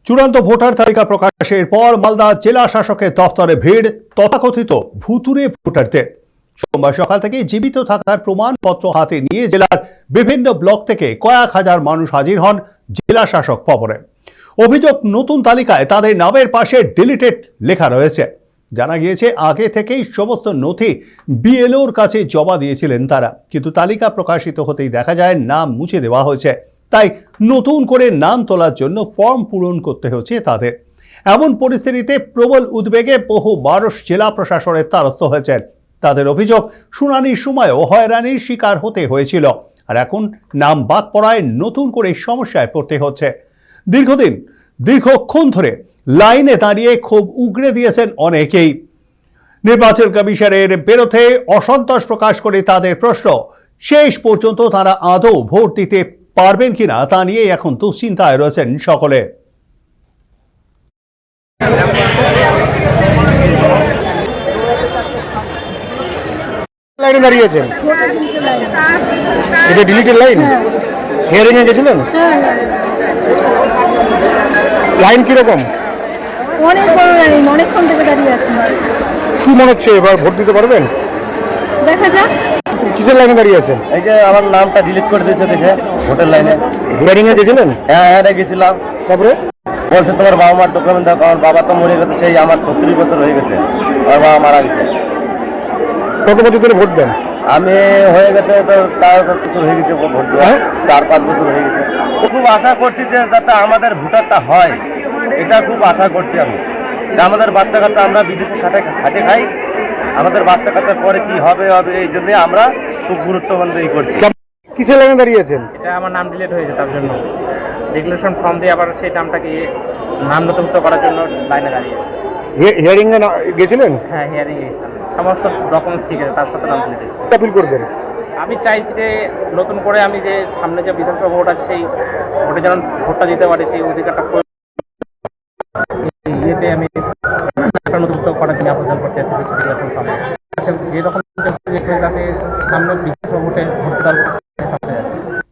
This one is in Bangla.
চূড়ান্ত ভোটার তালিকা প্রকাশের পর মালদা জেলা শাসকের দফতরে ভিড় তথাকথিত ভুতুরে ভোটারদের। সোমবার সকাল থেকে জীবিত থাকার প্রমাণপত্র হাতে নিয়ে জেলার বিভিন্ন ব্লক থেকে কয়েক হাজার মানুষ হাজির হন জেলা শাসক ভবনে। অভিযোগ, নতুন তালিকায় তাদের নামের পাশে ডিলিটেড লেখা রয়েছে। জানা গিয়েছে, আগে থেকেই সমস্ত নথি বিএলওর কাছে জমা দিয়েছিলেন তারা, কিন্তু তালিকা প্রকাশিত হতেই দেখা যায় নাম মুছে দেওয়া হয়েছে। তাই নতুন করে নাম তোলার জন্য ফর্ম পূরণ করতে হচ্ছে তাদের। এমন পরিস্থিতিতে প্রবল উদ্বেগে বহু মানুষ জেলা প্রশাসনের দ্বারস্থ হয়েছেন। তাদের অভিযোগ, শুনানির সময়ও হয়রানির শিকার হতে হয়েছিল, আর এখন নাম বাদ পড়ায় নতুন করে সমস্যায় পড়তে হচ্ছে। দীর্ঘক্ষণ ধরে লাইনে দাঁড়িয়ে ক্ষোভ উগরে দিয়েছেন অনেকেই। নির্বাচন কমিশনের বিরুদ্ধে অসন্তোষ প্রকাশ করে তাদের প্রশ্ন, শেষ পর্যন্ত তারা আদৌ ভোট দিতে পারবেন কিনা তা নিয়ে এখন দুশ্চিন্তায় রয়েছেন সকলে। লাইনে দাঁড়িয়েছেন, এটা ডিলিটেড লাইন। হিয়ারিং এ গেছিলেন? লাইন কিরকম? অনেক বড় লাইন, অনেকক্ষণ থেকে দাঁড়িয়ে আছি। কি মনে হচ্ছে এবার ভোট দিতে পারবেন? দেখা যাক। কিসের লাইনে দাঁড়িয়ে আছেন? এই যে আমার নামটা ডিলিট করে দিয়েছে দেখে ভোটের লাইনে। হিয়ারিং এ গেছিলেন? হ্যাঁ গেছিলাম। তারপরে বলছে তোমার বাবা মার ডকুমেন্ট দেখো। আমার বাবা তো মরে গেছে, সেই আমার 36 বছর হয়ে গেছে, আমার বাবা মারা গেছে। কত বছর ধরে ভোট দেন? আমি হয়ে গেছে তো 4 বছর হয়ে গেছে ভোট দেওয়া, 4-5 বছর হয়ে গেছে। খুব আশা করছি যে যাতে আমাদের ভোটারটা হয়, এটা খুব আশা করছি আমি। যে আমাদের বাচ্চা কাচ্চা, আমরা বিদেশে খাটে খাই, আমাদের বাচ্চা কাচ্চার পরে কি হবে এই জন্য আমরা খুব গুরুত্বপূর্ণ করছি। কিসের লাইনে দাঁড়িয়েছেন? এটা আমার নাম ডিলিট হয়েছে, তার জন্য ডিক্লারেশন ফর্ম দিয়ে আবার সেই নামটাকে নাম নথিভুক্ত করার জন্য লাইনে দাঁড়িয়েছে। হিয়ারিং এ গেছিলেন? হ্যাঁ, হিয়ারিং গেছিলাম, সমস্ত ডকুমেন্টস ঠিক আছে, তার সাথে নাম ডিলিট হয়েছে। আপিল করবেন? আমি চাইছি যে নতুন করে আমি যে সামনে যে বিধানসভা ভোট আছে, সেই ভোটে যেন ভোটটা দিতে পারি, সেই অধিকারটা ইয়েতে আমি নথিভুক্ত করার জন্য আবেদন করতেছি ডিক্লারেশন ফর্মে। আচ্ছা, যেরকম যাতে সামনে বিধানসভা ভোটে ভোট